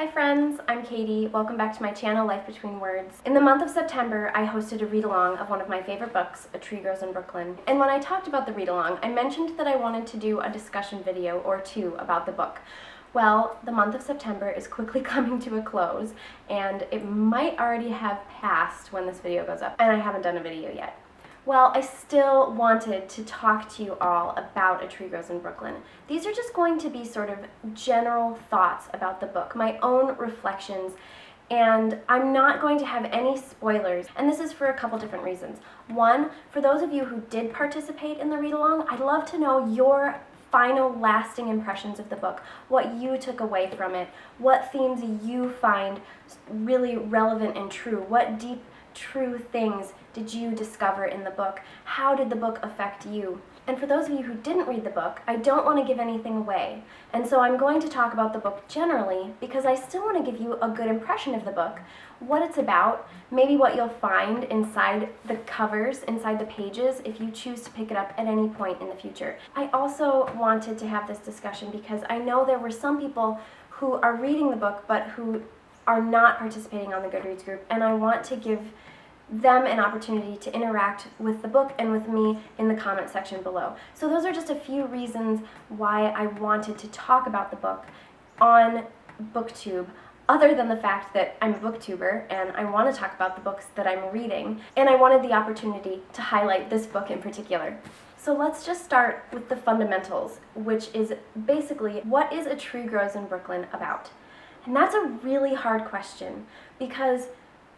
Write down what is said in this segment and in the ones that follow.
Hi friends, I'm Katie. Welcome back to my channel, Life Between Words. In the month of September, I hosted a read-along of one of my favorite books, A Tree Grows in Brooklyn. And when I talked about the read-along, I mentioned that I wanted to do a discussion video or two about the book. Well, the month of September is quickly coming to a close, and it might already have passed when this video goes up, and I haven't done a video yet. Well, I still wanted to talk to you all about A Tree Grows in Brooklyn. These are just going to be sort of general thoughts about the book, my own reflections, and I'm not going to have any spoilers, and this is for a couple different reasons. One, for those of you who did participate in the read-along, I'd love to know your final lasting impressions of the book, what you took away from it, what themes you find really relevant and true, what deep, true things did you discover in the book? How did the book affect you? And for those of you who didn't read the book, I don't want to give anything away. And so I'm going to talk about the book generally because I still want to give you a good impression of the book, what it's about, maybe what you'll find inside the covers, inside the pages, if you choose to pick it up at any point in the future. I also wanted to have this discussion because I know there were some people who are reading the book but who are not participating on the Goodreads group, and I want to give them an opportunity to interact with the book and with me in the comment section below. So those are just a few reasons why I wanted to talk about the book on BookTube, other than the fact that I'm a booktuber and I want to talk about the books that I'm reading, and I wanted the opportunity to highlight this book in particular. So let's just start with the fundamentals, which is basically, what is A Tree Grows in Brooklyn about? And that's a really hard question because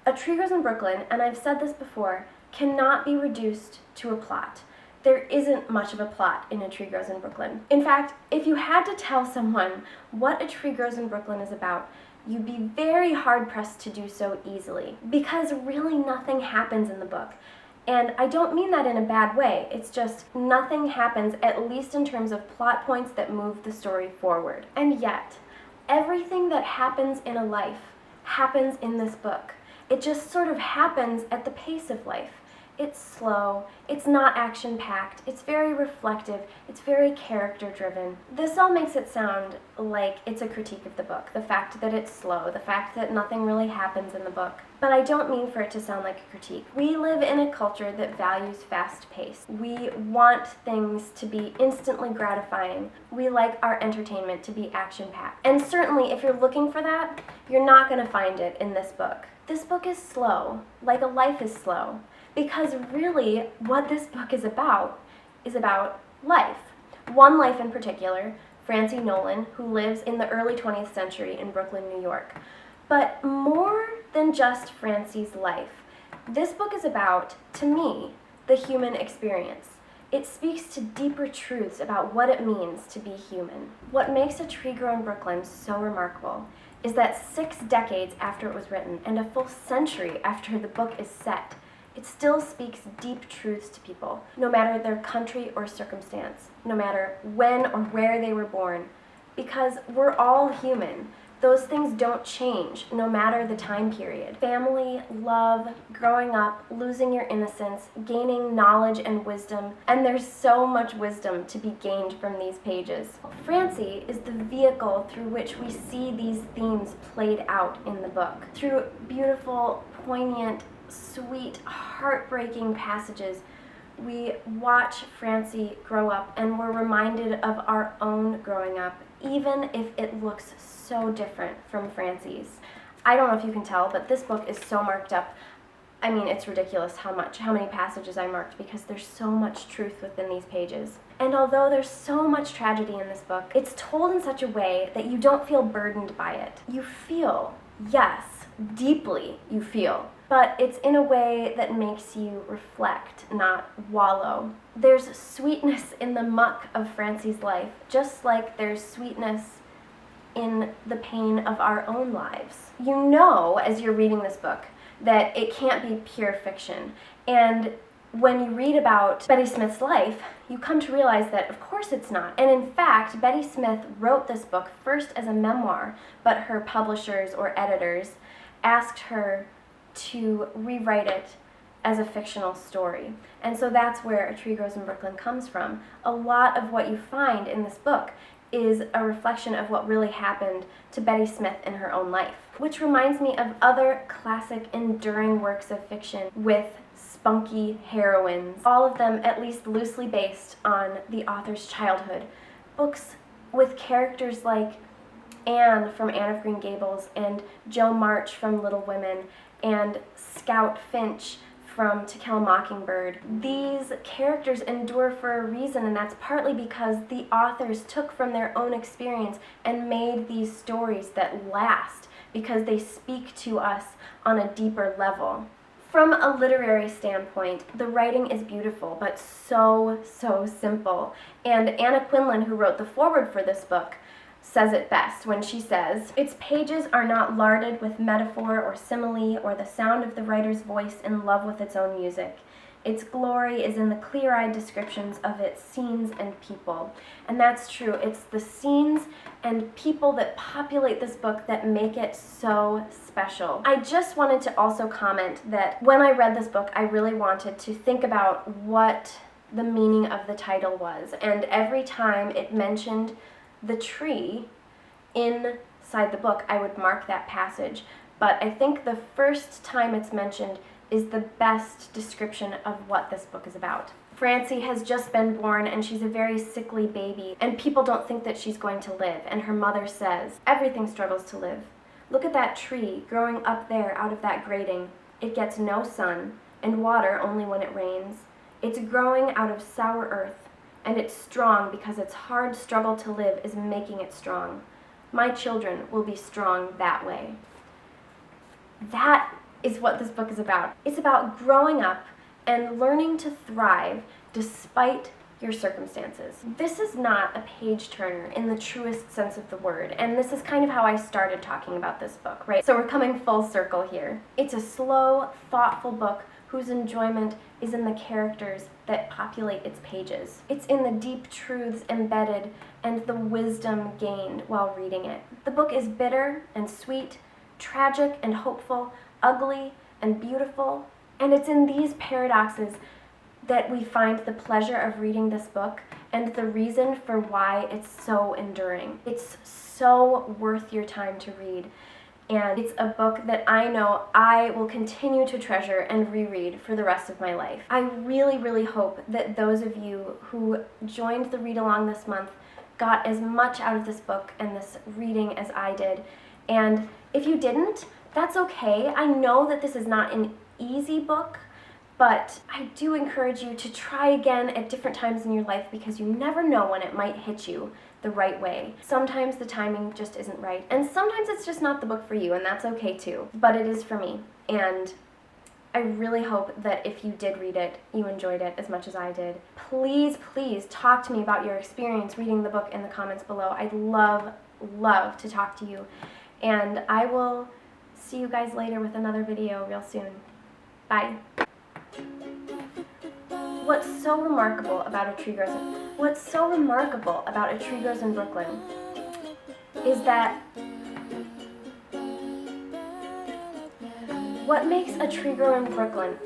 A Tree Grows in Brooklyn, and I've said this before, cannot be reduced to a plot. There isn't much of a plot in A Tree Grows in Brooklyn. In fact, if you had to tell someone what A Tree Grows in Brooklyn is about, you'd be very hard-pressed to do so easily, because really nothing happens in the book. And I don't mean that in a bad way, it's just nothing happens, at least in terms of plot points that move the story forward. And yet, everything that happens in a life happens in this book. It just sort of happens at the pace of life. It's slow, it's not action-packed, it's very reflective, it's very character-driven. This all makes it sound like it's a critique of the book, the fact that it's slow, the fact that nothing really happens in the book. But I don't mean for it to sound like a critique. We live in a culture that values fast pace. We want things to be instantly gratifying. We like our entertainment to be action-packed. And certainly, if you're looking for that, you're not going to find it in this book. This book is slow, like a life is slow. Because really, what this book is about life. One life in particular, Francie Nolan, who lives in the early 20th century in Brooklyn, New York. But more than just Francie's life, this book is about, to me, the human experience. It speaks to deeper truths about what it means to be human. What makes A Tree Grow in Brooklyn so remarkable is that 6 decades after it was written, and a full century after the book is set, it still speaks deep truths to people, no matter their country or circumstance, no matter when or where they were born, because we're all human. Those things don't change, no matter the time period. Family, love, growing up, losing your innocence, gaining knowledge and wisdom, and there's so much wisdom to be gained from these pages. Francie is the vehicle through which we see these themes played out in the book. Through beautiful, poignant, sweet, heartbreaking passages, we watch Francie grow up and we're reminded of our own growing up, even if it looks so different from Francie's. I don't know if you can tell, but this book is so marked up. I mean, it's ridiculous how many passages I marked because there's so much truth within these pages. And although there's so much tragedy in this book, it's told in such a way that you don't feel burdened by it. You feel, yes, deeply you feel, but it's in a way that makes you reflect, not wallow. There's sweetness in the muck of Francie's life, just like there's sweetness in the pain of our own lives. You know, as you're reading this book, that it can't be pure fiction. And when you read about Betty Smith's life, you come to realize that of course it's not. And in fact, Betty Smith wrote this book first as a memoir, but her publishers or editors asked her to rewrite it as a fictional story. And so that's where A Tree Grows in Brooklyn comes from. A lot of what you find in this book is a reflection of what really happened to Betty Smith in her own life. Which reminds me of other classic, enduring works of fiction with spunky heroines, all of them at least loosely based on the author's childhood. Books with characters like Anne from Anne of Green Gables and Jo March from Little Women and Scout Finch from To Kill a Mockingbird. These characters endure for a reason, and that's partly because the authors took from their own experience and made these stories that last, because they speak to us on a deeper level. From a literary standpoint, the writing is beautiful, but so simple. And Anna Quinlan, who wrote the foreword for this book, says it best when she says, "Its pages are not larded with metaphor or simile or the sound of the writer's voice in love with its own music. Its glory is in the clear-eyed descriptions of its scenes and people." And that's true. It's the scenes and people that populate this book that make it so special. I just wanted to also comment that when I read this book, I really wanted to think about what the meaning of the title was. And every time it mentioned the tree inside the book, I would mark that passage. But I think the first time it's mentioned is the best description of what this book is about. Francie has just been born and she's a very sickly baby, and people don't think that she's going to live, and her mother says, "Everything struggles to live. Look at that tree growing up there out of that grating. It gets no sun and water only when it rains. It's growing out of sour earth, and it's strong because its hard struggle to live is making it strong. My children will be strong that way." That is what this book is about. It's about growing up and learning to thrive despite your circumstances. This is not a page turner in the truest sense of the word, and this is kind of how I started talking about this book, right? So we're coming full circle here. It's a slow, thoughtful book whose enjoyment is in the characters that populate its pages. It's in the deep truths embedded and the wisdom gained while reading it. The book is bitter and sweet, tragic and hopeful, ugly and beautiful, and it's in these paradoxes that we find the pleasure of reading this book and the reason for why it's so enduring. It's so worth your time to read, and it's a book that I know I will continue to treasure and reread for the rest of my life. I really hope that those of you who joined the read-along this month got as much out of this book and this reading as I did, and if you didn't, that's okay. I know that this is not an easy book, but I do encourage you to try again at different times in your life, because you never know when it might hit you the right way. Sometimes the timing just isn't right, and sometimes it's just not the book for you, and that's okay too. But it is for me, and I really hope that if you did read it, you enjoyed it as much as I did. Please talk to me about your experience reading the book in the comments below. I'd love to talk to you, and I will see you guys later with another video real soon. Bye. What's so remarkable about A Tree Grows in Brooklyn is that what makes A Tree Grow in Brooklyn